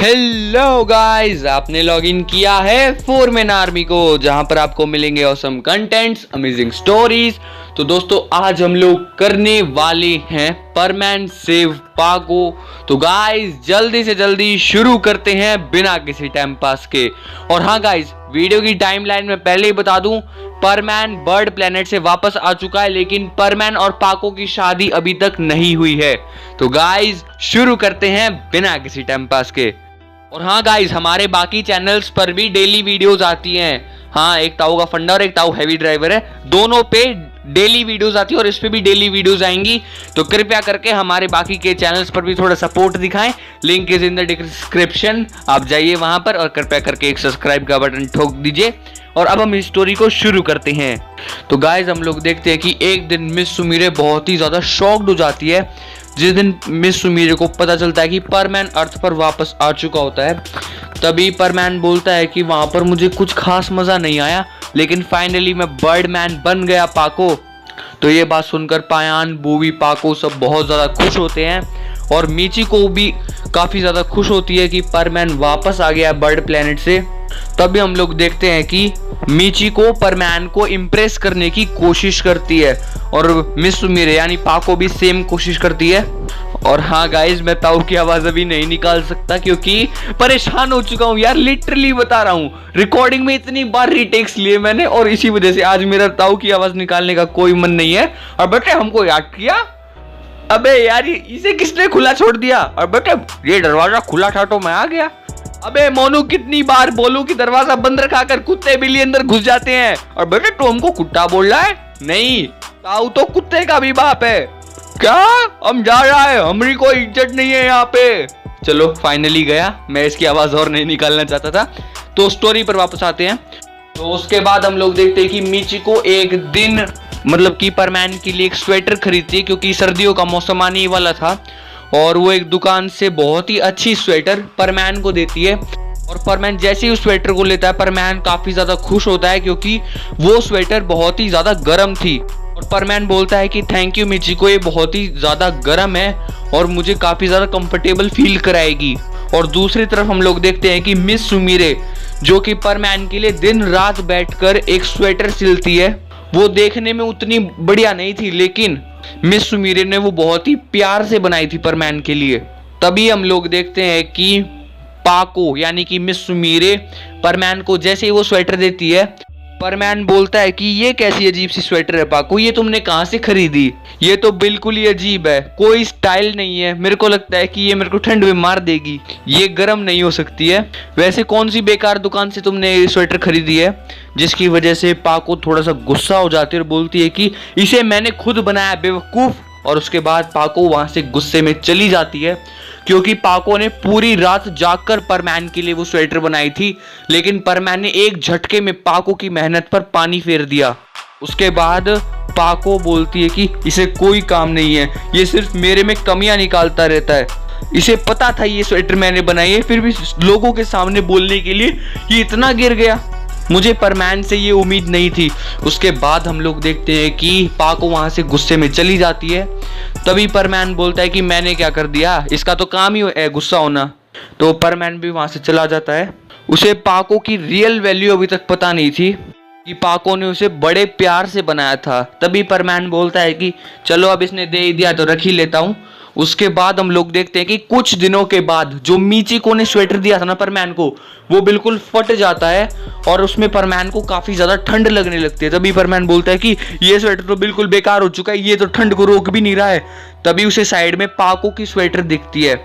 Hello guys, आपने login किया है फोरमैन आर्मी को, जहां पर आपको मिलेंगे ऑसम कंटेंट्स, अमेजिंग स्टोरीज। तो दोस्तों आज हम लोग करने वाले हैं परमैन सेव पाको। तो गाइस जल्दी से जल्दी शुरू करते हैं बिना किसी टाइम पास के। और हाँ गाइस, वीडियो की टाइमलाइन में पहले ही बता दूं, परमैन बर्ड प्लेनेट से वापस आ चुका है, लेकिन परमैन और पाको की शादी अभी तक नहीं हुई है। तो गाइस शुरू करते हैं बिना किसी टाइम पास के। और हाँ गाइस, हमारे बाकी चैनल्स पर भी डेली वीडियोस आती हैं। हाँ, एक ताऊ का फंडा और एक ताऊ हैवी ड्राइवर है, दोनों पे डेली वीडियोस आती है और इस पे भी डेली वीडियोस आएंगी। तो कृपया करके हमारे बाकी के चैनल्स पर भी थोड़ा सपोर्ट दिखाएं। Link is in the description, आप जाइए वहां पर और कृपया करके एक सब्सक्राइब का बटन ठोक दीजिए। और अब हम इस स्टोरी को शुरू करते हैं। तो गाइस हम लोग देखते हैं कि एक दिन मिस सुमीरे बहुत ही ज्यादा शॉक्ड हो जाती है, जिस दिन मिस सुमीरे को पता चलता है कि परमैन अर्थ पर वापस आ चुका होता है। तभी परमैन बोलता है कि वहां पर मुझे कुछ खास मजा नहीं आया, लेकिन फाइनली मैं बर्डमैन बन गया पाको। तो ये बात सुनकर पायान, बूवी, पाको सब बहुत ज्यादा खुश होते हैं और मीची को भी काफी ज्यादा खुश होती है कि परमैन वापस आ गया बर्ड प्लेनेट से। तभी हम लोग देखते हैं कि मीची को परमैन को इम्प्रेस करने की कोशिश करती है और मिस सुमीरे यानी पाको भी सेम कोशिश करती है। और हाँ गाइस, मैं ताऊ की आवाज अभी नहीं निकाल सकता क्योंकि परेशान हो चुका हूँ यार, लिटरली बता रहा हूँ। रिकॉर्डिंग में इतनी बार रीटेक्स लिए मैंने और इसी वजह से आज मेरा ताऊ की आवाज निकालने का कोई मन नहीं है। और बेटे हमको याद किया, अबे यार इसे किसने खुला छोड़ दिया? और बेटे ये दरवाजा खुला था तो मैं आ गया। अबे मोनू कितनी बार बोलूं कि दरवाजा बंद रखा कर, कुत्ते बिल्ली अंदर घुस जाते हैं। और बेटे तू हमको कुत्ता बोल रहा है? नहीं, ताऊ तो कुत्ते का भी बाप है। क्या? हम जा रहा है, हमारी कोई इज्जत नहीं है यहाँ पे। चलो फाइनली गया, मैं इसकी आवाज और नहीं निकालना चाहता था। तो स्टोरी पर वापस आते हैं। तो उसके बाद हम लोग देखते हैं कि मीची को एक दिन मतलब कि परमैन के लिए एक स्वेटर खरीदती है, क्योंकि सर्दियों का मौसम आने वाला था। और वो एक दुकान से बहुत ही अच्छी स्वेटर परमैन को देती है। और परमैन जैसे ही उस स्वेटर को लेता है, परमैन काफी ज्यादा खुश होता है क्योंकि वो स्वेटर बहुत ही ज्यादा गर्म थी। और परमैन बोलता है कि थैंक यू मिची को, ये बहुत ही ज्यादा गर्म है और मुझे काफी ज्यादा कंफर्टेबल फील कराएगी। और दूसरी तरफ हम लोग देखते हैं कि मिस सुमीरे, जो कि परमैन के लिए दिन रात बैठकर एक स्वेटर सिलती है, वो देखने में उतनी बढ़िया नहीं थी, लेकिन मिस सुमीरे ने वो बहुत ही प्यार से बनाई थी परमैन के लिए। तभी हम लोग देखते हैं कि पाको यानी कि मिस सुमीरे परमैन को जैसे ही वो स्वेटर देती है, परमैन बोलता है कि ये कैसी अजीब सी स्वेटर है पाको, ये तुमने कहाँ से खरीदी? ये तो बिल्कुल ही अजीब है, कोई स्टाइल नहीं है, मेरे को लगता है कि ये मेरे को ठंड में मार देगी, ये गर्म नहीं हो सकती है। वैसे कौन सी बेकार दुकान से तुमने ये स्वेटर खरीदी है? जिसकी वजह से पाको थोड़ा सा गुस्सा हो जाती है और बोलती है कि इसे मैंने खुद बनाया बेवकूफ। और उसके बाद पाको वहां से गुस्से में चली जाती है, क्योंकि पाको ने पूरी रात जागकर परमैन के लिए वो स्वेटर बनाई थी, लेकिन परमैन ने एक झटके में पाको की मेहनत पर पानी फेर दिया। उसके बाद पाको बोलती है कि इसे कोई काम नहीं है, ये सिर्फ मेरे में कमियां निकालता रहता है। इसे पता था ये स्वेटर मैंने बनाई है, फिर भी लोगों के सामने बोलने के लिए ये इतना गिर गया। मुझे परमैन से ये उम्मीद नहीं थी। उसके बाद हम लोग देखते हैं कि पाको वहां से गुस्से में चली जाती है। तभी परमैन बोलता है कि मैंने क्या कर दिया, इसका तो काम ही है गुस्सा होना। तो परमैन भी वहां से चला जाता है। उसे पाको की रियल वैल्यू अभी तक पता नहीं थी कि पाको ने उसे बड़े प्यार से बनाया था। तभी परमैन बोलता है कि चलो अब इसने दे ही दिया तो रख ही लेता हूँ। उसके बाद हम लोग देखते हैं कि कुछ दिनों के बाद जो मीचिको ने स्वेटर दिया था ना परमैन को, वो बिल्कुल फट जाता है और उसमें परमैन को काफी ज्यादा ठंड लगने लगती है। तभी परमैन बोलता है कि ये स्वेटर तो बिल्कुल बेकार हो चुका है, ये तो ठंड को रोक भी नहीं रहा है। तभी उसे साइड में पाको की स्वेटर दिखती है।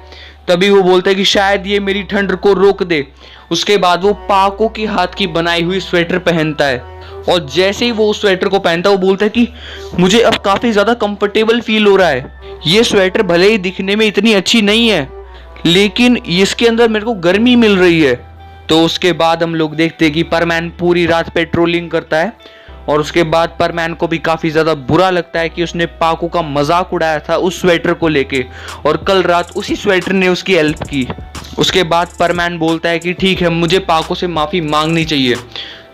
तभी वो बोलता है कि शायद ये मेरी ठंड को रोक दे। उसके बाद वो पाको की हाथ की बनाई हुई स्वेटर पहनता है और जैसे ही वो उस स्वेटर को पहनता है, वो बोलता है कि मुझे अब काफी ज्यादा कंफर्टेबल फील हो रहा है। ये स्वेटर भले ही दिखने में इतनी अच्छी नहीं है, लेकिन इसके अंदर मेरे को गर्मी मिल रही है। तो उसके बाद हम लोग देखते हैं कि परमैन पूरी रात पेट्रोलिंग करता है और उसके बाद परमैन को भी काफी ज्यादा बुरा लगता है कि उसने पाको का मजाक उड़ाया था उस स्वेटर को लेके, और कल रात उसी स्वेटर ने उसकी हेल्प की। उसके बाद परमैन बोलता है कि ठीक है, मुझे पाको से माफी मांगनी चाहिए।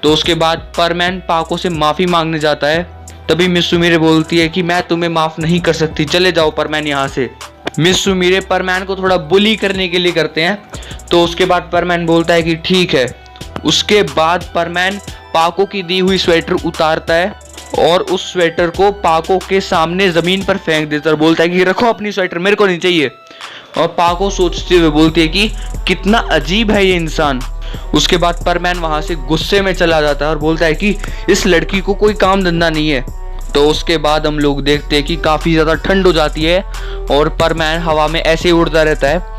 तो उसके बाद परमैन पाको से माफी मांगने जाता है। तभी मिस सुमीरे बोलती है कि मैं तुम्हें माफ नहीं कर सकती, चले जाओ परमैन यहाँ से। मिस सुमीरे परमैन को थोड़ा बुली करने के लिए करते हैं। तो उसके बाद परमैन बोलता है कि ठीक है। उसके बाद परमैन पाको की दी हुई स्वेटर उतारता है और उस स्वेटर को पाको के सामने जमीन पर फेंक देता है और बोलता है कि रखो अपनी स्वेटर, मेरे को नहीं चाहिए। और पाको सोचते हुए बोलती है कि कितना अजीब है ये इंसान। उसके बाद परमैन वहां से गुस्से में चला जाता है और बोलता है कि इस लड़की को कोई काम धंधा नहीं है। तो उसके बाद हम लोग देखते हैं कि काफ़ी ज़्यादा ठंड हो जाती है और परमैन हवा में ऐसे ही उड़ता रहता है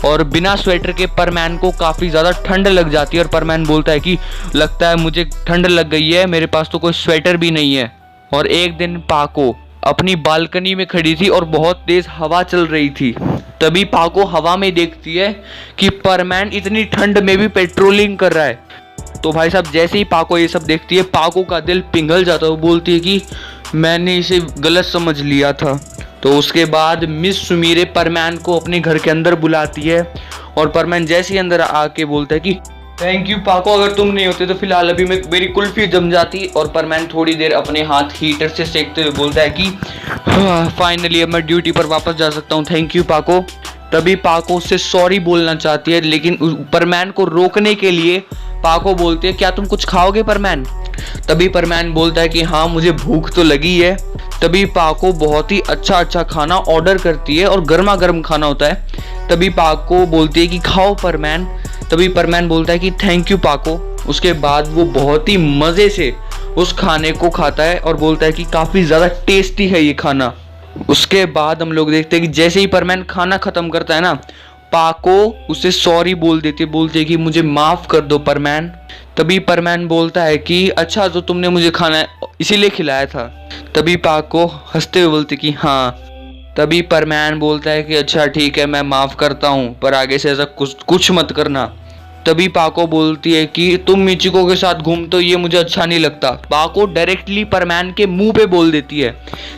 और बिना स्वेटर के परमैन को काफ़ी ज़्यादा ठंड लग जाती है और परमैन बोलता है कि लगता है मुझे ठंड लग गई है, मेरे पास तो कोई स्वेटर भी नहीं है। और एक दिन पाको अपनी बालकनी में खड़ी थी और बहुत तेज़ हवा चल रही थी। तभी पाको हवा में देखती है कि परमैन इतनी ठंड में भी पेट्रोलिंग कर रहा है। तो भाई साहब जैसे ही पाको ये सब देखती है, पाको का दिल पिघल जाता है। वो बोलती है कि मैंने इसे गलत समझ लिया था। तो उसके बाद मिस सुमीरे परमैन को अपने घर के अंदर बुलाती है और परमैन जैसे ही अंदर आके बोलता है कि थैंक यू पाको, अगर तुम नहीं होते तो फिलहाल अभी मेरी कुल्फी जम जाती। और परमैन थोड़ी देर अपने हाथ हीटर से सेकते हुए बोलता है कि फाइनली अब मैं ड्यूटी पर वापस जा सकता हूँ, थैंक यू पाको। तभी पाको उससे सॉरी बोलना चाहती है, लेकिन परमैन को रोकने के लिए पाको बोलती है क्या तुम कुछ खाओगे परमैन। तभी परमैन बोलता है कि हाँ मुझे भूख तो लगी है। तभी पाको बहुत ही अच्छा खाना ऑर्डर करती है और गर्मा गर्म खाना होता है। तभी पाको बोलती है कि खाओ परमैन। तभी परमैन बोलता है कि थैंक यू पाको। उसके बाद वो बहुत ही मज़े से उस खाने को खाता है और बोलता है कि काफ़ी ज़्यादा टेस्टी है ये खाना। उसके बाद हम लोग देखते हैं कि जैसे ही परमैन खाना ख़त्म करता है ना, पाको उसे सॉरी बोलती है कि मुझे माफ़ कर दो परमैन। तभी परमैन बोलता है कि अच्छा तो तुमने मुझे खाना इसीलिए खिलाया था। तभी पाको हंसते हुए बोलती कि हाँ। तभी परमैन बोलता है कि अच्छा ठीक है मैं माफ़ करता हूँ, पर आगे से ऐसा कुछ मत करना। तभी पाको बोलती है कि तुम मिचिको के साथ घूमते हो ये मुझे अच्छा नहीं लगता। पाको डायरेक्टली परमैन के मुंह पे बोल देती है,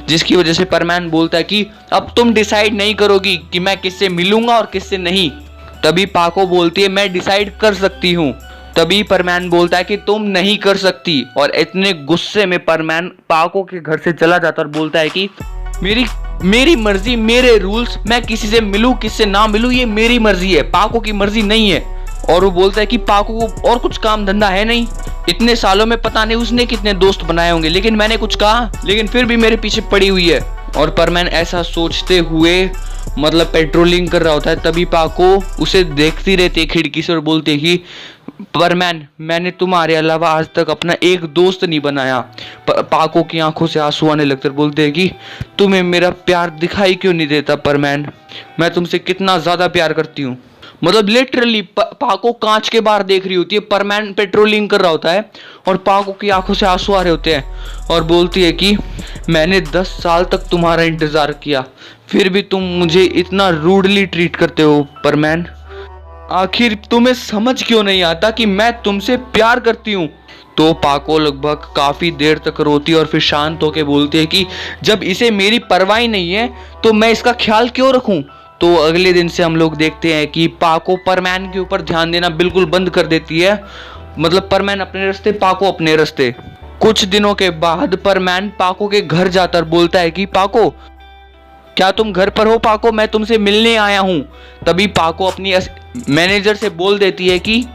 जिसकी वजह से परमैन बोलता है कि अब तुम डिसाइड नहीं करोगी कि मैं किससे मिलूंगा और किससे नहीं। तभी पाको बोलती है मैं डिसाइड कर सकती हूँ। तभी परमैन बोलता है कि तुम नहीं कर सकती। और इतने गुस्से में परमैन पाको के घर से चला जाता और बोलता है कि मेरी मर्जी, मेरे रूल्स, मैं किसी से मिलूं किससे ना मिलूं ये मेरी मर्जी है, पाको की मर्जी नहीं है। और वो बोलता है कि पाको को और कुछ काम धंधा है नहीं, इतने सालों में पता नहीं उसने कितने दोस्त बनाए होंगे, लेकिन मैंने कुछ कहा लेकिन फिर भी मेरे पीछे पड़ी हुई है। और परमैन ऐसा सोचते हुए मतलब पेट्रोलिंग कर रहा होता है। तभी पाको उसे देखती रहती है खिड़की से और बोलती है कि परमैन मैंने तुम्हारे अलावा आज तक अपना एक दोस्त नहीं बनाया। पाको की आंखों से आंसू आने लगते बोलते हैं कि तुम्हें मेरा प्यार दिखाई क्यों नहीं देता परमैन, मैं तुमसे कितना ज़्यादा प्यार करती हूँ। मतलब लिटरली पाको कांच के बाहर देख रही होती है, परमैन पेट्रोलिंग कर रहा होता है और पाको की आंखों से आंसू आ रहे होते हैं और बोलती है कि मैंने 10 साल तक तुम्हारा इंतज़ार किया, फिर भी तुम मुझे इतना रूडली ट्रीट करते हो परमैन। आखिर तुम्हें समझ क्यों नहीं आता कि मैं तुमसे प्यार करती हूँ। तो पाको लगभग काफ़ी देर तक रोती है और फिर शांत होकर बोलती है कि जब इसे मेरी परवाह नहीं है तो मैं इसका ख्याल क्यों रखूँ। तो अगले दिन से हम लोग देखते हैं कि पाको परमैन के ऊपर ध्यान देना बिल्कुल बंद कर देती है। मतलब परमैन अपने रास्ते, पाको अपने रास्ते। कुछ दिनों के बाद परमैन पाको के घर जाकर बोलता है कि पाको क्या तुम घर पर हो पाको, मैं तुमसे मिलने आया हूँ। तभी पाको अपनी मैनेजर से बोल देती है कि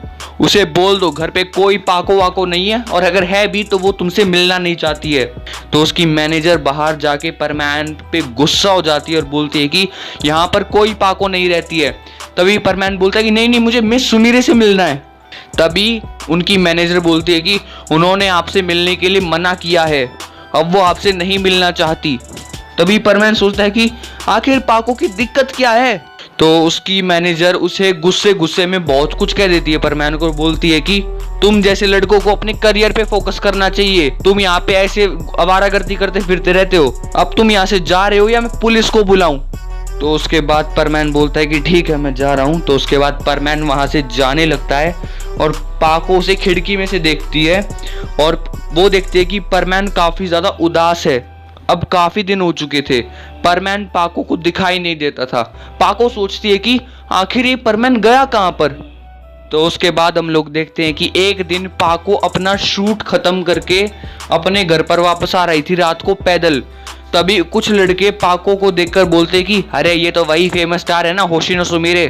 उसे बोल दो घर पे कोई पाको वाको नहीं है और अगर है भी तो वो तुमसे मिलना नहीं चाहती है। तो उसकी मैनेजर बाहर जाके परमैन पे गुस्सा हो जाती है और बोलती है कि यहाँ पर कोई पाको नहीं रहती है। तभी परमैन बोलता है कि नहीं मुझे मिस सुमीरे से मिलना है। तभी उनकी मैनेजर बोलती है कि उन्होंने आपसे मिलने के लिए मना किया है, अब वो आपसे नहीं मिलना चाहती। तभी परमैन सोचता है कि आखिर पाको की दिक्कत क्या है। तो उसकी मैनेजर उसे गुस्से में बहुत कुछ कह देती है परमैन को, बोलती है कि तुम जैसे लड़कों को अपने करियर पे फोकस करना चाहिए, तुम यहाँ पे ऐसे आवारागर्दी करते फिरते रहते हो, अब तुम यहाँ से जा रहे हो या मैं पुलिस को बुलाऊं। तो उसके बाद परमैन बोलता है कि ठीक है मैं जा रहा हूँ। तो उसके बाद परमैन वहाँ से जाने लगता है और पाको उसे खिड़की में से देखती है और वो देखती है कि परमैन काफ़ी ज़्यादा उदास है। अब काफ़ी दिन हो चुके थे, परमैन पाको को दिखाई नहीं देता था। पाको सोचती है कि आखिर ये परमैन गया कहाँ पर। तो उसके बाद हम लोग देखते हैं कि एक दिन पाको अपना शूट ख़त्म करके अपने घर पर वापस आ रही थी रात को पैदल। तभी कुछ लड़के पाको को देखकर बोलते कि अरे ये तो वही फेमस स्टार है ना, होशिनो सुमीरे।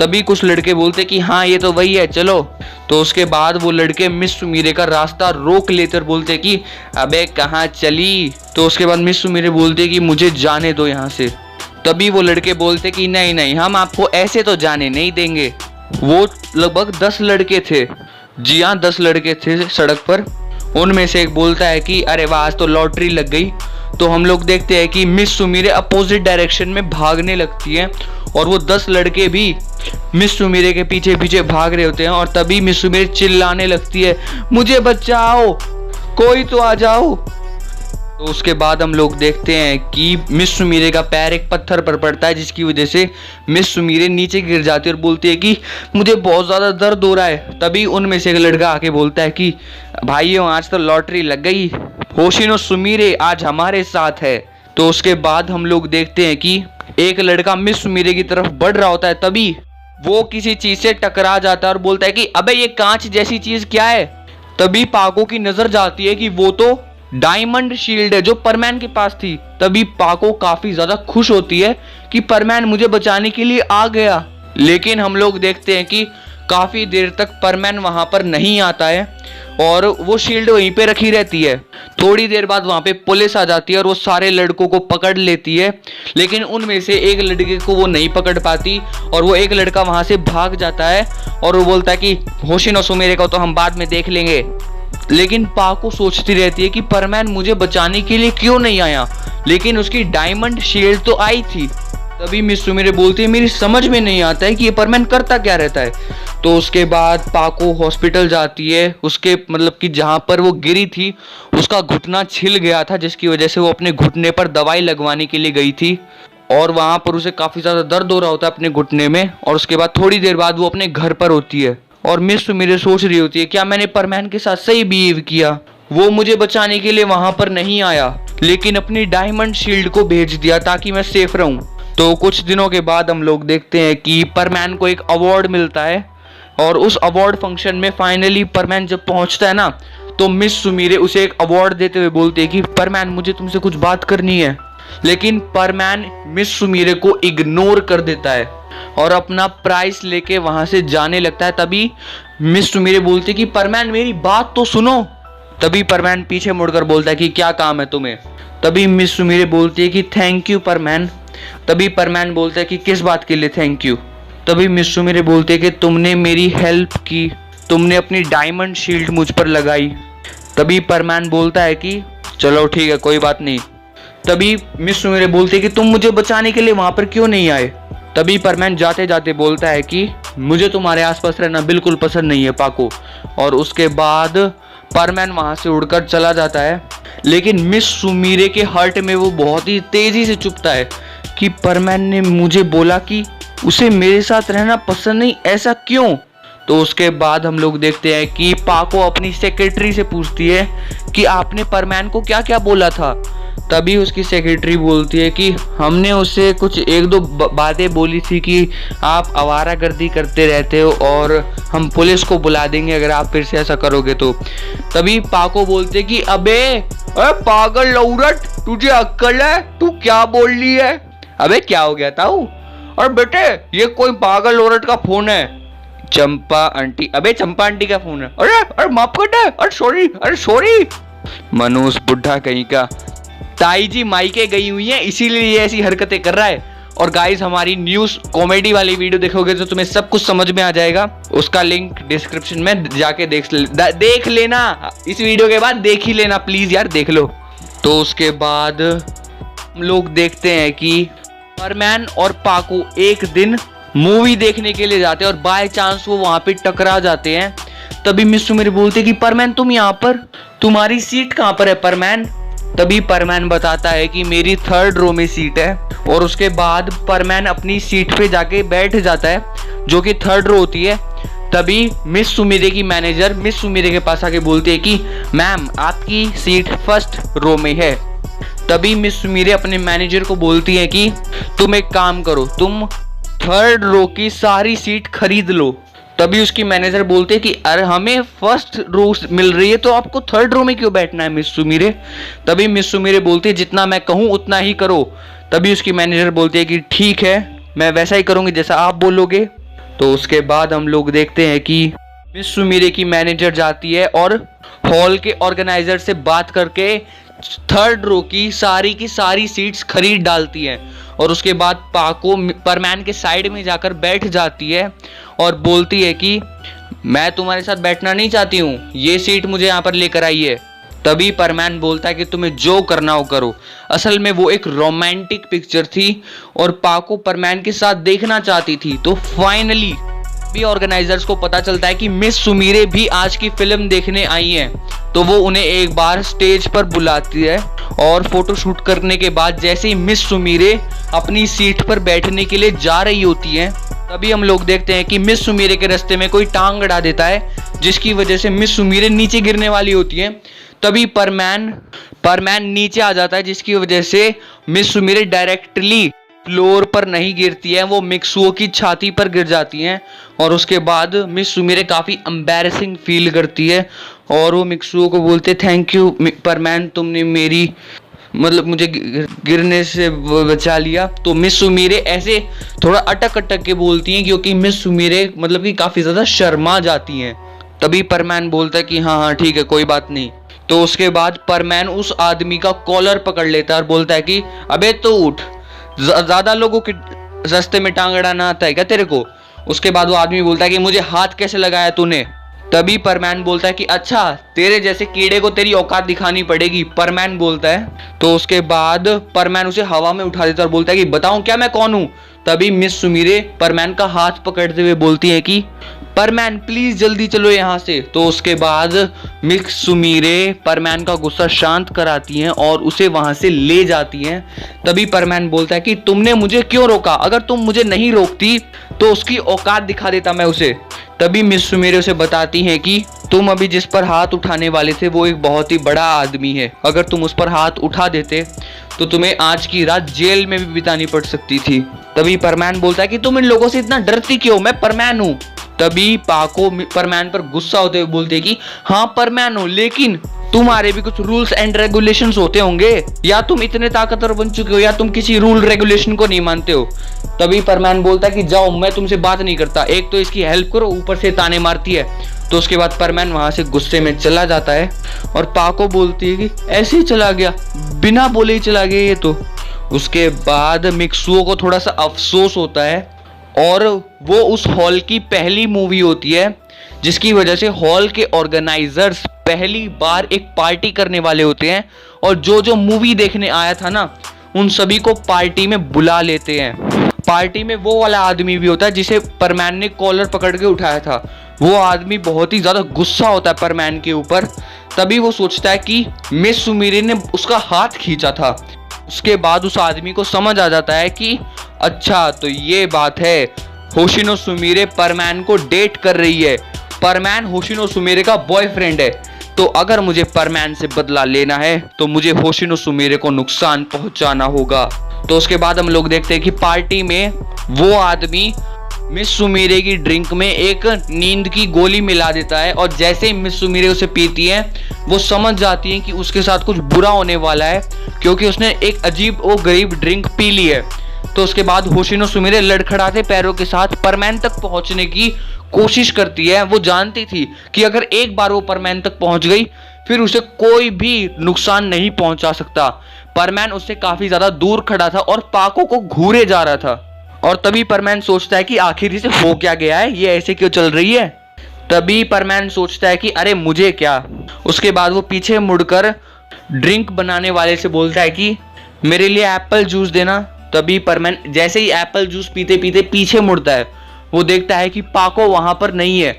तभी कुछ लड़के बोलते कि हाँ ये तो वही है, चलो। तो उसके बाद वो लड़के मिस सुमीरे का रास्ता रोक लेते और बोलते कि अबे कहाँ चली। तो उसके बाद मिस सुमीरे बोलते कि मुझे जाने दो यहाँ से। तभी वो लड़के बोलते कि नहीं नहीं, हम आपको ऐसे तो जाने नहीं देंगे। वो लगभग 10 लड़के थे, जी हाँ 10 लड़के थे सड़क पर। उनमें से एक बोलता है कि अरे वाह आज तो लॉटरी लग गई। तो हम लोग देखते हैं कि मिस सुमीरे अपोजिट डायरेक्शन में भागने लगती है और वो 10 लड़के भी मिस सुमीरे के पीछे पीछे भाग रहे होते हैं। और तभी मिस सुमीरे चिल्लाने लगती है, मुझे बचाओ, कोई तो आ जाओ। तो उसके बाद हम लोग देखते हैं कि मिस सुमीरे का पैर एक पत्थर पर पड़ता है, जिसकी वजह से मिस सुमीरे नीचे गिर जाती है और बोलती है कि मुझे बहुत ज़्यादा दर्द हो रहा है। तभी उनमें से एक लड़का आके बोलता है कि भाइयों आज तो लॉटरी लग गई, होशिनो सुमीरे आज हमारे साथ है। तो उसके बाद हम लोग देखते हैं कि एक लड़का मिस सुमीरे की तरफ बढ़ रहा होता है, तभी वो किसी चीज़ से टकरा जाता है और बोलता है कि अबे ये कांच जैसी चीज़ क्या है। तभी पाको की नज़र जाती है कि वो तो डायमंड शील्ड है जो परमैन के पास थी। तभी पाको काफी ज्यादा खुश होती है कि परमैन मुझे बचाने के लिए आ गया। लेकिन हम लोग देखते हैं कि काफी देर तक परमैन वहां पर नहीं आता है और वो शील्ड वहीं पे रखी रहती है। थोड़ी देर बाद वहां पे पुलिस आ जाती है और वो सारे लड़कों को पकड़ लेती है, लेकिन उनमें से एक लड़के को वो नहीं पकड़ पाती और वो एक लड़का वहां से भाग जाता है और वो बोलता है कि होशिनो सुमीरे को तो हम बाद में देख लेंगे। लेकिन पाको सोचती रहती है कि परमैन मुझे बचाने के लिए क्यों नहीं आया, लेकिन उसकी डायमंड शील्ड तो आई थी। तभी मिस सुमीरे बोलती है मेरी समझ में नहीं आता है कि ये परमैन करता क्या रहता है। तो उसके बाद पाको हॉस्पिटल जाती है, उसके मतलब कि जहाँ पर वो गिरी थी उसका घुटना छिल गया था, जिसकी वजह से वो अपने घुटने पर दवाई लगवाने के लिए गई थी और वहाँ पर उसे काफ़ी ज़्यादा दर्द हो रहा होता है अपने घुटने में। और उसके बाद थोड़ी देर बाद वो अपने घर पर होती है और मिस सुमीरे सोच रही होती है क्या मैंने परमैन के साथ सही बिहेव किया, वो मुझे बचाने के लिए वहां पर नहीं आया लेकिन अपनी डायमंड शील्ड को भेज दिया ताकि मैं सेफ रहूं। तो कुछ दिनों के बाद हम लोग देखते हैं कि परमैन को एक अवार्ड मिलता है और उस अवार्ड फंक्शन में फाइनली परमैन जब पहुंचता है ना, तो मिस सुमीरे उसे एक अवार्ड देते हुए बोलते हैं कि परमैन मुझे तुमसे कुछ बात करनी है। लेकिन परमैन मिस सुमीरे को इग्नोर कर देता है और अपना प्राइस लेके वहां से जाने लगता है। तभी मिस सुमीरे बोलती है कि परमैन मेरी बात तो सुनो। तभी परमैन पीछे मुड़कर बोलता है कि क्या काम है तुम्हें। तभी मिस सुमीरे बोलती है कि थैंक यू परमैन। तभी परमैन बोलता है कि किस बात के लिए थैंक यू। तभी मिस सुमीरे बोलती है कि तुमने मेरी हेल्प की, तुमने अपनी डायमंड शील्ड मुझ पर लगाई। तभी परमैन बोलता है कि चलो ठीक है कोई बात नहीं। तभी मिस सुमीरे बोलती है कि तुम मुझे बचाने के लिए वहां पर क्यों नहीं आए। तभी परमैन जाते जाते बोलता है कि मुझे तुम्हारे आसपास रहना बिल्कुल पसंद नहीं है पाको। और उसके बाद परमैन वहां से उड़कर चला जाता है। लेकिन मिस सुमीरे के हार्ट में वो बहुत ही तेजी से चुभता है कि परमैन ने मुझे बोला कि उसे मेरे साथ रहना पसंद नहीं, ऐसा क्यों। तो उसके बाद हम लोग देखते हैं कि पाको अपनी सेक्रेटरी से पूछती है कि आपने परमैन को क्या क्या बोला था। तभी उसकी सेक्रेटरी बोलती है कि हमने उससे कुछ एक दो बातें बोली थी कि आप आवारागर्दी करते रहते हो और हम पुलिस को बुला देंगे अगर आप फिर से ऐसा करोगे तो। तभी पाको बोलते कि अबे पागल लौरट, तुझे अक्ल है, तू क्या बोल रही है। अबे क्या हो गया ताऊ। और बेटे ये कोई पागल लौरट का फोन है, चंपा आंटी। अबे चंपा आंटी का फोन है। अरे माफ कर दे, अरे सॉरी मनोज बुढ़ा कहीं का। ताई जी मायके गई हुई है इसीलिए ये ऐसी हरकतें कर रहा है। और गाइस हमारी न्यूज़ कॉमेडी वाली वीडियो देखोगे तो तुम्हें सब कुछ समझ में आ जाएगा, उसका लिंक डिस्क्रिप्शन में जाके देख लेना। इस वीडियो के बाद देख ही लेना प्लीज यार, देख लो। तो उसके बाद हम लोग देखते हैं कि परमैन और पाको एक दिन मूवी देखने के लिए जाते हैं और बाय चांस वो वहां पे टकरा जाते हैं। तभी मिस सुमीरे बोलते कि परमैन तुम यहाँ पर, तुम्हारी सीट कहाँ पर है परमैन। तभी परमैन बताता है कि मेरी 3rd रो में सीट है। और उसके बाद परमैन अपनी सीट पे जाके बैठ जाता है जो कि 3rd रो होती है। तभी मिस सुमीरे की मैनेजर मिस सुमीरे के पास आके बोलती है कि मैम आपकी सीट 1st रो में है। तभी मिस सुमीरे अपने मैनेजर को बोलती है कि तुम एक काम करो, तुम 3rd रो की सारी सीट खरीद लो। तभी उसकी मैनेजर बोलते हैं कि अरे हमें 1st रो मिल रही है तो आपको 3rd रो में क्यों बैठना है मिस सुमीरे। तभी मिस सुमीरे बोलती है जितना मैं कहूँ उतना ही करो। तभी उसकी मैनेजर बोलती है कि ठीक है मैं वैसा ही करूँगी जैसा आप बोलोगे। तो उसके बाद हम लोग देखते हैं कि मिस सुमीरे की मैनेजर जाती है और हॉल के ऑर्गेनाइजर से बात करके थर्ड रो की सारी सीट्स खरीद डालती हैं और उसके बाद पाको परमैन के साइड में जाकर बैठ जाती है और बोलती है कि मैं तुम्हारे साथ बैठना नहीं चाहती हूँ, ये सीट मुझे यहाँ पर लेकर आई है। तभी परमैन बोलता है कि तुम्हें जो करना हो करो। असल में वो एक रोमांटिक पिक्चर थी और पाको परमैन के साथ देखना चाहती थी। तो फाइनली भी ऑर्गेनाइजर्स को पता चलता है कि मिस सुमीरे भी आज की फिल्म देखने आई हैं। तो वो उन्हें एक बार स्टेज पर बुलाती है और फोटो शूट करने के बाद जैसे ही मिस सुमीरे अपनी सीट पर बैठने के लिए जा रही होती हैं, तभी हम लोग देखते हैं कि मिस सुमीरे के रास्ते में कोई टांग अड़ा देता है, जिसकी वजह से मिस सुमीरे नीचे गिरने वाली होती हैं। तभी परमैन नीचे आ जाता है, जिसकी वजह से मिस सुमीरे डायरेक्टली फ्लोर पर नहीं गिरती है, वो मिक्सुओ की छाती पर गिर जाती हैं। और उसके बाद मिस सुमीरे काफ़ी एम्बैरेसिंग फील करती है और वो मिक्सुओ को बोलते थैंक यू परमैन, तुमने मेरी मुझे गिरने से बचा लिया। तो मिस सुमीरे ऐसे थोड़ा अटक के बोलती हैं, क्योंकि मिस सुमीरे कि काफ़ी ज़्यादा शर्मा जाती हैं। तभी परमैन बोलता है कि हाँ ठीक है, कोई बात नहीं। तो उसके बाद परमैन उस आदमी का कॉलर पकड़ लेता है और बोलता है कि अबे तो उठ, ज़्यादा लोगों के रास्ते में टांग अड़ाना आता है क्या तेरे को। उसके बाद वो आदमी बोलता है कि मुझे हाथ कैसे लगाया तूने। तभी परमैन बोलता है कि अच्छा, तेरे जैसे कीड़े को तेरी औकात दिखानी पड़ेगी, परमैन बोलता है। तो उसके बाद परमैन उसे हवा में उठा देता है और बोलता है कि बताऊं क्या मैं कौन हूं। तभी मिस सुमीरे परमैन का हाथ पकड़ते हुए बोलती है कि परमैन प्लीज जल्दी चलो यहाँ से। तो उसके बाद मिस सुमीरे परमैन का गुस्सा शांत कराती हैं और उसे वहां से ले जाती हैं। तभी परमैन बोलता है कि तुमने मुझे क्यों रोका, अगर तुम मुझे नहीं रोकती तो उसकी औकात दिखा देता मैं उसे। तभी मिस सुमीरे उसे बताती हैं कि तुम अभी जिस पर हाथ उठाने वाले थे वो एक बहुत ही बड़ा आदमी है, अगर तुम उस पर हाथ उठा देते तो तुम्हें आज की रात जेल में भी बितानी पड़ सकती थी। तभी परमैन बोलता है कि तुम इन लोगों से इतना डरती क्यों, मैं परमैन हूँ। तभी पाको परमैन पर गुस्सा होते हुए बोलते कि हाँ परमैन हो, लेकिन तुम्हारे भी कुछ रूल्स एंड रेगुलेशंस होते होंगे, या तुम इतने ताकतवर बन चुके हो या तुम किसी रूल रेगुलेशन को नहीं मानते हो। तभी परमैन बोलता है कि जाओ, मैं तुमसे बात नहीं करता, एक तो इसकी हेल्प करो, ऊपर से ताने मारती है। तो उसके बाद परमैन वहां से गुस्से में चला जाता है और पाको बोलती है कि ऐसे ही चला गया, बिना बोले ही चला गया ये तो। उसके बाद मिक्सुओ को थोड़ा सा अफसोस होता है और वो उस हॉल की पहली मूवी होती है जिसकी वजह से हॉल के ऑर्गेनाइजर्स पहली बार एक पार्टी करने वाले होते हैं और जो जो मूवी देखने आया था ना उन सभी को पार्टी में बुला लेते हैं। पार्टी में वो वाला आदमी भी होता है जिसे परमैन ने कॉलर पकड़ के उठाया था। वो आदमी बहुत ही ज़्यादा गुस्सा होता है परमैन के ऊपर। तभी वो सोचता है कि मिस सुमीरे ने उसका हाथ खींचा था। उसके बाद उस आदमी को समझ आ जाता है कि अच्छा तो ये बात है, होशिनो सुमीरे परमैन को डेट कर रही है, परमैन होशिनो सुमीरे का बॉयफ्रेंड है। तो अगर मुझे परमैन से बदला लेना है तो मुझे होशिनो सुमीरे को नुकसान पहुंचाना होगा। तो उसके बाद हम लोग देखते हैं कि पार्टी में वो आदमी मिस सुमीरे की ड्रिंक में एक नींद की गोली मिला देता है और जैसे ही मिस सुमीरे उसे पीती है वो समझ जाती है कि उसके साथ कुछ बुरा होने वाला है, क्योंकि उसने एक अजीब और गरीब ड्रिंक पी ली है। तो उसके बाद होशिनो सुमीरे लड़खड़ाते पैरों के साथ परमैन तक पहुंचने की कोशिश करती है। वो जानती थी कि अगर एक बार वो परमैन तक पहुंच गई फिर उसे कोई भी नुकसान नहीं पहुंचा सकता। परमैन उससे काफी ज्यादा दूर खड़ा था और पाको को घूरे जा रहा था। और तभी परमैन सोचता है कि आखिर इसे हो क्या गया है, ये ऐसे क्यों चल रही है। तभी परमैन सोचता है कि अरे मुझे क्या। उसके बाद वो पीछे मुड़कर ड्रिंक बनाने वाले से बोलता है कि मेरे लिए एप्पल जूस देना। तभी परमैन जैसे ही एप्पल जूस पीते पीते पीछे मुड़ता है, वो देखता है कि पाको वहां पर नहीं है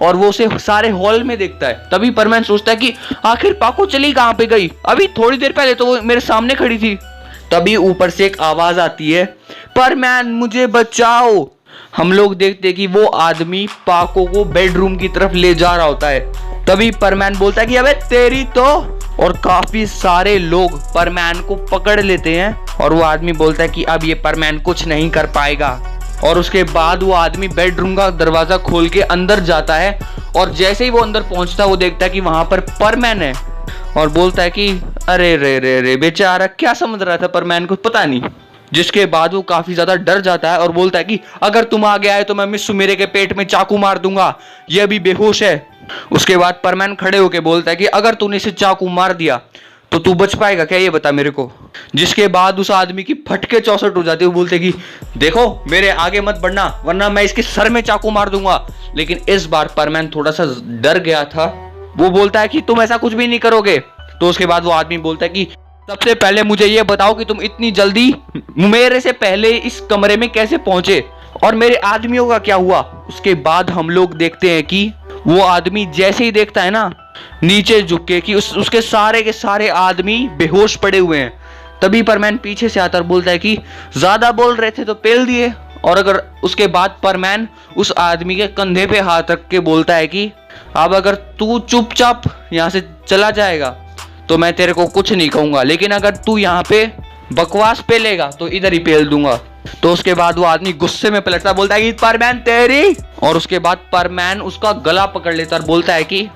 और वो उसे सारे हॉल में देखता है। तभी परमैन सोचता है कि आखिर पाको चली कहां पे गई, अभी थोड़ी देर पहले तो वो मेरे सामने खड़ी थी। तभी ऊपर से एक आवाज आती है, परमैन मुझे बचाओ। हम लोग देखते हैं कि वो आदमी पाको को बेडरूम की तरफ ले जा रहा होता है। तभी परमैन बोलता है कि अबे तेरी तो, और काफी सारे लोग परमैन को पकड़ लेते हैं और वो आदमी बोलता है कि अब ये परमैन कुछ नहीं कर पाएगा। और उसके बाद वो आदमी बेडरूम का दरवाजा खोल के अंदर जाता है और जैसे ही वो अंदर पहुंचता है वो देखता है कि वहां पर परमैन है और बोलता है कि अरे रे रे रे बेचारा, क्या समझ रहा था परमैन को, पता नहीं। जिसके बाद वो काफी ज्यादा डर जाता है और बोलता है कि अगर तुम आगे आए तो मैं मिस सुमेरे के पेट में चाकू मार दूंगा, ये अभी बेहोश है। उसके बाद परमैन खड़े होके बोलता है कि अगर तूने इसे चाकू मार दिया तो तू बच पाएगा क्या, ये बता मेरे को। जिसके बाद उस आदमी की फटके चौसठ हो जाती है। वो बोलते कि देखो मेरे आगे मत बढ़ना वरना मैं इसके सर में चाकू मार दूंगा। लेकिन इस बार परमैन थोड़ा सा डर गया था। वो बोलता है कि तुम ऐसा कुछ भी नहीं करोगे। तो उसके बाद वो आदमी बोलता है कि सबसे पहले मुझे ये बताओ कि तुम इतनी जल्दी मेरे से पहले इस कमरे में कैसे पहुंचे और मेरे आदमियों का क्या हुआ। उसके बाद हम लोग देखते हैं कि वो आदमी जैसे ही देखता है ना नीचे झुक के कि उसके सारे के सारे आदमी बेहोश पड़े हुए हैं। तभी परमैन पीछे से आता और बोलता है कि ज्यादा बोल रहे थे तो पेल दिए। और अगर उसके बाद परमैन उस आदमी के कंधे पे हाथ रख के बोलता है कि अब अगर तू चुपचाप यहाँ से चला जाएगा तो मैं तेरे को कुछ नहीं कहूंगा, लेकिन अगर तू यहाँ पे बकवास पेलेगा तो इधर ही पेल दूंगा। तो उसके बाद वो आदमी गुस्से में पलटता बोलता है कि परमैन तेरी। और उसके बाद परमैन उसका गला पकड़ लेता और बोलता है कि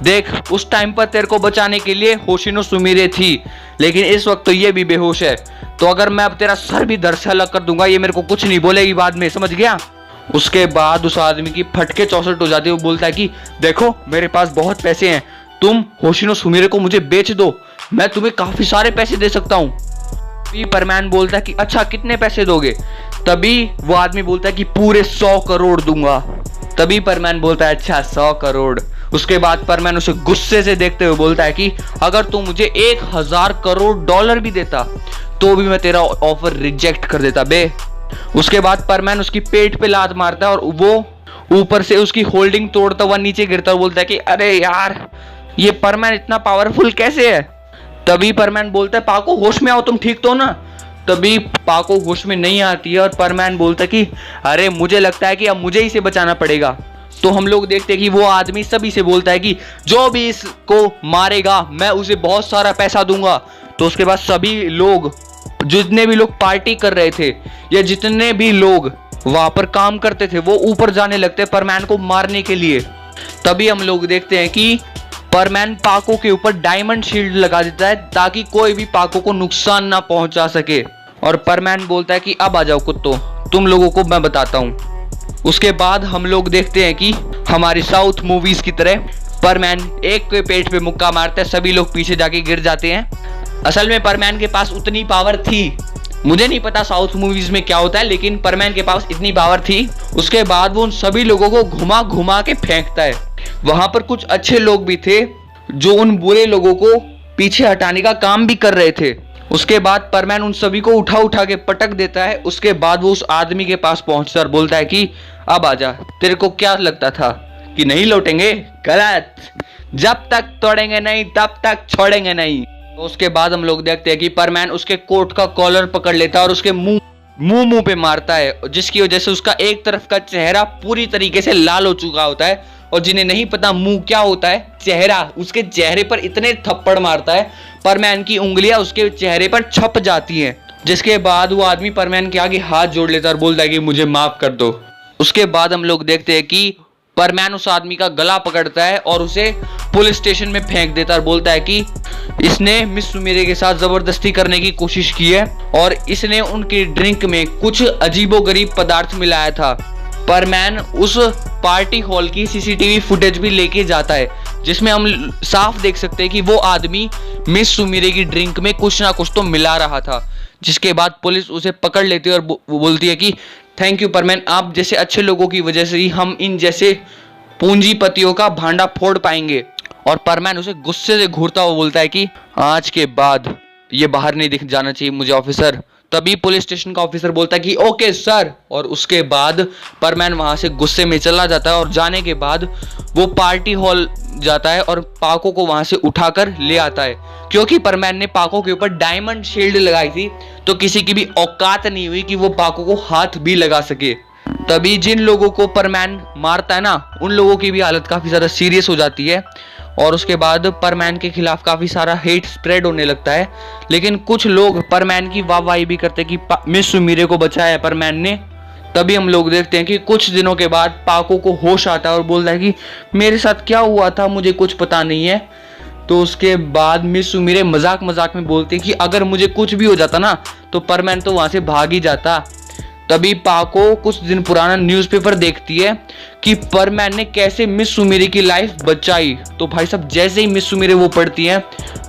देख उस टाइम पर तेरे को बचाने के लिए होशिनो सुमिरे थी, लेकिन इस वक्त तो ये भी बेहोश है। तो अगर मैं अब तेरा सर भी धड़ से अलग कर दूंगा ये मेरे को कुछ नहीं बोलेगी बाद में, समझ गया। उसके बाद उस आदमी की फटके चौसठ हो जाती है। वो बोलता है कि देखो मेरे पास बहुत पैसे हैं, तुम होशिनो सुमिरे को मुझे बेच दो, मैं तुम्हें काफी सारे पैसे दे सकता हूँ। तभी परमैन बोलता है कि अच्छा कितने पैसे दोगे। तभी वो आदमी बोलता है कि पूरे 100 करोड़ दूंगा। तभी परमैन बोलता है अच्छा 100 करोड़। उसके बाद परमैन उसे गुस्से से देखते हुए बोलता है कि अगर तू मुझे 1000 करोड़ डॉलर भी देता तो भी मैं तेरा ऑफर रिजेक्ट कर देता बे। उसके बाद परमैन उसकी पेट पे लात मारता है और वो ऊपर से उसकी होल्डिंग तोड़ता हुआ नीचे गिरता और बोलता है कि अरे यार ये परमैन इतना पावरफुल कैसे है। तभी परमैन बोलता है पाको होश में आओ, तुम ठीक तो ना। तभी पाको होश में नहीं आती है और परमैन बोलता है कि अरे मुझे लगता है कि अब मुझे इसे बचाना पड़ेगा। तो हम लोग देखते हैं कि वो आदमी सभी से बोलता है कि जो भी इसको मारेगा मैं उसे बहुत सारा पैसा दूंगा। तो उसके बाद सभी लोग जितने भी लोग पार्टी कर रहे थे या जितने भी लोग वहां पर काम करते थे वो ऊपर जाने लगते हैं परमैन को मारने के लिए। तभी हम लोग देखते हैं कि परमैन पाको के ऊपर डायमंड शील्ड लगा देता है ताकि कोई भी पाको को नुकसान ना पहुंचा सके। और परमैन बोलता है कि अब आ जाओ कुत्तों, तुम लोगों को मैं बताता हूं। उसके बाद हम लोग देखते हैं कि हमारी साउथ मूवीज की तरह परमैन एक के पेट पे मुक्का मारता है, सभी लोग पीछे जाके गिर जाते हैं। असल में परमैन के पास उतनी पावर थी, मुझे नहीं पता साउथ मूवीज में क्या होता है, लेकिन परमैन के पास इतनी पावर थी। उसके बाद वो उन सभी लोगों को घुमा घुमा के फेंकता है। वहां पर कुछ अच्छे लोग भी थे जो उन बुरे लोगों को पीछे हटाने का काम भी कर रहे थे। उसके बाद परमैन उन सभी को उठा उठा के पटक देता है। उसके बाद वो उस आदमी के पास पहुंचता और बोलता है कि अब आजा, तेरे को क्या लगता था कि नहीं लौटेंगे? गलत, जब तक तोड़ेंगे नहीं तब तक छोड़ेंगे नहीं। तो उसके बाद हम लोग देखते हैं कि परमैन उसके कोट का कॉलर पकड़ लेता है और उसके मुंह पे मारता है, जिसकी वजह से उसका एक तरफ का चेहरा पूरी तरीके से लाल हो चुका होता है। और जिन्हें नहीं पता मुंह क्या होता है, चेहरा, उसके चेहरे पर इतने थप्पड़ मारता है परमैन की उंगलियां उसके चेहरे पर छप जाती हैं। जिसके बाद वो आदमी परमैन के आगे हाथ जोड़ लेता है और बोलता है कि मुझे माफ कर दो। उसके बाद हम लोग देखते हैं कि परमैन उस आदमी का गला पकड़ता है और उसे पुलिस स्टेशन में फेंक देता है और बोलता है कि इसने मिस सुमेरे के साथ जबरदस्ती करने की कोशिश की है और इसने उनकी ड्रिंक में कुछ अजीबोगरीब पदार्थ मिलाया था। परमैन उस पार्टी हॉल की सीसीटीवी फुटेज भी लेके जाता है जिसमें हम साफ देख सकते हैं कि वो आदमी मिस सुमेरे की ड्रिंक में कुछ ना कुछ तो मिला रहा था। जिसके बाद पुलिस उसे पकड़ लेती है और बोलती है कि थैंक यू परमैन, आप जैसे अच्छे लोगों की वजह से ही हम इन जैसे पूंजीपतियों का भांडा फोड़ पाएंगे। और परमैन उसे गुस्से से घूरता हुआ बोलता है कि आज के बाद ये बाहर नहीं दिख जाना चाहिए मुझे ऑफिसर। तभी पुलिस स्टेशन का ऑफिसर बोलता है कि ओके सर। और उसके बाद परमैन वहां से गुस्से में चला जाता है और जाने के बाद वो पार्टी हॉल जाता है और पाको को वहां से उठाकर ले आता है। क्योंकि परमैन ने पाको के ऊपर डायमंड शील्ड लगाई थी तो किसी की भी औकात नहीं हुई कि वो पाको को हाथ भी लगा सके। तभी जिन लोगों को परमैन मारता है ना उन लोगों की भी हालत काफी ज्यादा सीरियस हो जाती है। और उसके बाद परमैन के खिलाफ काफी सारा हेट स्प्रेड होने लगता है। लेकिन कुछ लोग परमैन की वाहवाही भी करते हैं कि मिस सुमेरे को बचाया है परमैन ने। तभी हम लोग देखते हैं कि कुछ दिनों के बाद पाको को होश आता है और बोलता है कि मेरे साथ क्या हुआ था मुझे कुछ पता नहीं है। तो उसके बाद मिस सुमीरे मजाक मजाक में बोलते हैं कि अगर मुझे कुछ भी हो जाता ना तो परमैन तो वहां से भाग ही जाता। तभी पाको कुछ दिन पुराना न्यूज़पेपर देखती है कि परमैन ने कैसे मिस सुमीरे की लाइफ बचाई। तो भाई साहब जैसे ही मिस सुमीरे वो पढ़ती है,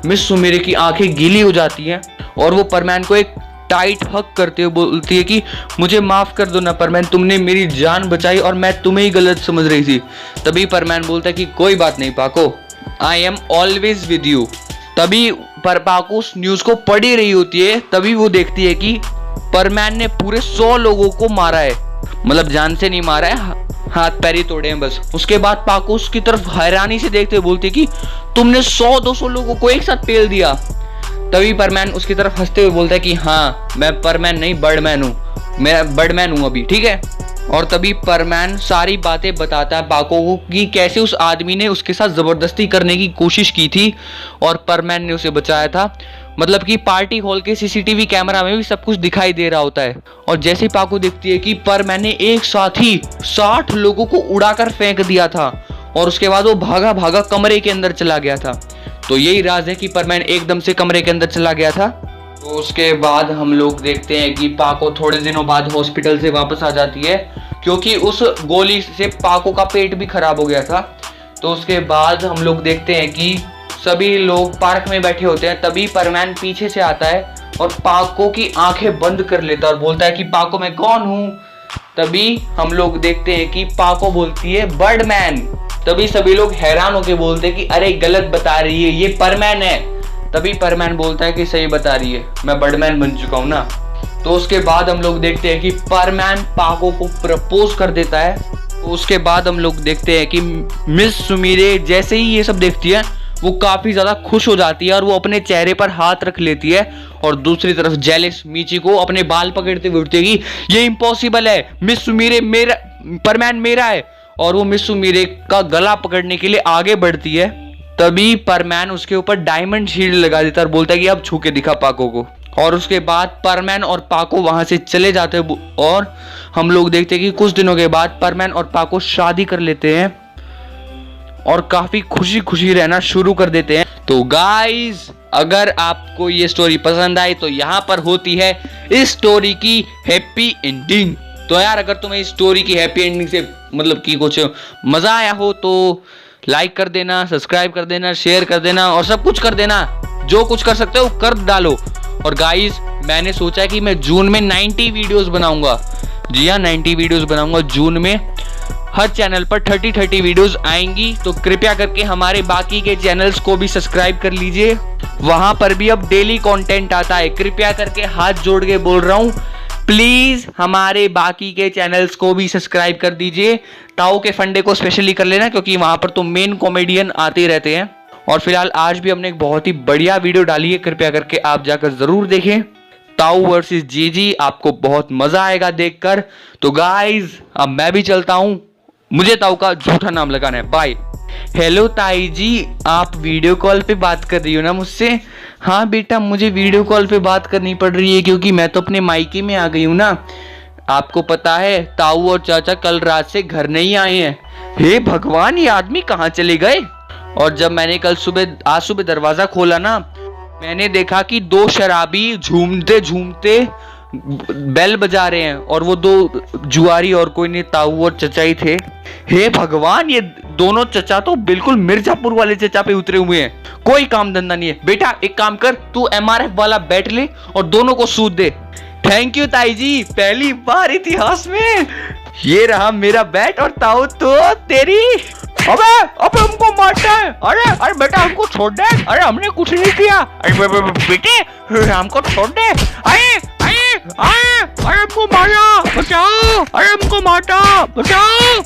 मिस सुमीरे की आंखें गीली हो जाती हैं और वो परमैन को एक टाइट हक करते हुए बोलती है कि मुझे माफ कर दो ना परमैन, तुमने मेरी जान बचाई और मैं तुम्हें ही गलत समझ रही थी। तभी परमैन बोलता है कि कोई बात नहीं पाको, I am always with you. तभी पाको उस न्यूज को पढ़ ही रही होती है, तभी वो देखती है कि परमैन ने पूरे 100 लोगों को मारा है, मतलब जान से नहीं मारा है, हाथ पैर ही तोड़े हैं बस। उसके बाद पाको उसकी तरफ हैरानी से देखते हुए बोलती है कि तुमने 100-200 लोगों को एक साथ पेल दिया। तभी परमैन उसकी तरफ हंसते हुए बोलता है कि हाँ मैं परमैन नहीं बर्डमैन हूँ, मैं बर्डमैन हूँ अभी, ठीक है। और तभी परमैन सारी बातें बताता है पाको को कि कैसे उस आदमी ने उसके साथ जबरदस्ती करने की कोशिश की थी और परमैन ने उसे बचाया था। मतलब कि पार्टी हॉल के सीसीटीवी कैमरा में भी सब कुछ दिखाई दे रहा होता है। और जैसे पाको देखती है कि परमैन ने एक साथ ही 60 लोगों को उड़ाकर फेंक दिया था और उसके बाद वो भागा भागा कमरे के अंदर चला गया था। तो यही राज है कि परमैन एकदम से कमरे के अंदर चला गया था। तो उसके बाद हम लोग देखते हैं कि पाको थोड़े दिनों बाद हॉस्पिटल से वापस आ जाती है क्योंकि उस गोली से पाको का पेट भी खराब हो गया था। तो उसके बाद हम लोग देखते हैं कि सभी लोग पार्क में बैठे होते हैं। तभी परमैन पीछे से आता है और पाको की आंखें बंद कर लेता है और बोलता है कि पाको मैं कौन हूँ। तभी हम लोग देखते हैं कि पाको बोलती है बर्डमैन। तभी सभी लोग हैरान होकर बोलते हैं कि अरे गलत बता रही है, ये परमैन है। तभी परमैन बोलता है कि सही बता रही है, मैं बर्डमैन बन चुका हूँ ना। तो उसके बाद हम लोग देखते हैं कि परमैन पाको को प्रपोज कर देता है। तो उसके बाद हम लोग देखते हैं कि मिस सुमीरे जैसे ही ये सब देखती है वो काफी ज्यादा खुश हो जाती है और वो अपने चेहरे पर हाथ रख लेती है। और दूसरी तरफ जेलिस मीची को अपने बाल पकड़ते हुए उठती है कि ये इम्पॉसिबल है, मिस सुमीरे मेरा, परमैन मेरा है। और वो मिस सुमीरे का गला पकड़ने के लिए आगे बढ़ती है। तभी परमैन उसके ऊपर डायमंड शील्ड लगा देता है और बोलता है कि अब छू के दिखा पाको को। और उसके बाद परमैन और पाको वहां से चले जाते हैं और हम लोग देखते हैं कि कुछ दिनों के बाद परमैन और पाको शादी कर लेते हैं और काफी खुशी खुशी रहना शुरू कर देते हैं। तो गाइस अगर आपको ये स्टोरी पसंद आई तो यहाँ पर होती है इस स्टोरी की हैप्पी एंडिंग। तो यार अगर तुम्हें इस स्टोरी की हैप्पी एंडिंग से मतलब कि कुछ मजा आया हो तो लाइक कर देना, सब्सक्राइब कर देना, शेयर कर देना और सब कुछ कर देना, जो कुछ कर सकते हो कर डालो। और गाइस मैंने सोचा कि मैं जून में 90 वीडियोस बनाऊंगा। जी हाँ 90 वीडियोस बनाऊंगा जून में। हर चैनल पर 30 वीडियोस आएंगी। तो कृपया करके हमारे बाकी के चैनल्स को भी सब्सक्राइब कर लीजिए, वहां पर भी अब डेली कंटेंट आता है। कृपया करके हाथ जोड़ के बोल रहा हूँ, प्लीज हमारे बाकी के चैनल्स को भी सब्सक्राइब कर दीजिए। ताऊ के फंडे को स्पेशली कर लेना क्योंकि वहां पर तो मेन कॉमेडियन आते रहते हैं। और फिलहाल आज भी हमने एक बहुत ही बढ़िया वीडियो डाली है, कृपया करके आप जाकर जरूर देखें। ताऊ वर्सेस जीजी, आपको बहुत मजा आएगा देखकर। तो गाइज अब मैं भी चलता हूं, मुझे ताऊ का झूठा नाम लगाना है। बाय। हेलो ताई जी, आप वीडियो कॉल पे बात कर रही हो ना मुझसे? हाँ बेटा मुझे वीडियो कॉल पे बात करनी पड़ रही है क्योंकि मैं तो अपने मायके में आ गई हूँ ना। आपको पता है ताऊ और चाचा कल रात से घर नहीं आए हैं। हे भगवान, ये आदमी कहाँ चले गए? और जब मैंने आज सुबह दरवाजा खोला ना, मैंने देखा कि 2 शराबी झूमते झूमते बेल बजा रहे हैं और वो 2 जुआरी और कोई नहीं, ताऊ और चचा ही थे। हे भगवान, ये दोनों चचा तो बिल्कुल मिर्जापुर वाले चचा पे उतरे हुए हैं। कोई काम धंधा नहीं है। बेटा एक काम कर, तू MRF वाला बैट ले और दोनों को सूद दे। थैंक यू ताई जी, पहली बार इतिहास में। ये रहा मेरा बैट और ताऊ तो तेरी। अबे हमको मारता है। अरे बेटा हमको छोड़ दे। अरे हमने कुछ नहीं किया। अरे बेटे हमको छोड़ दे। अरे हमको मारा, बचाओ। अरे हमको मारता, बचाओ।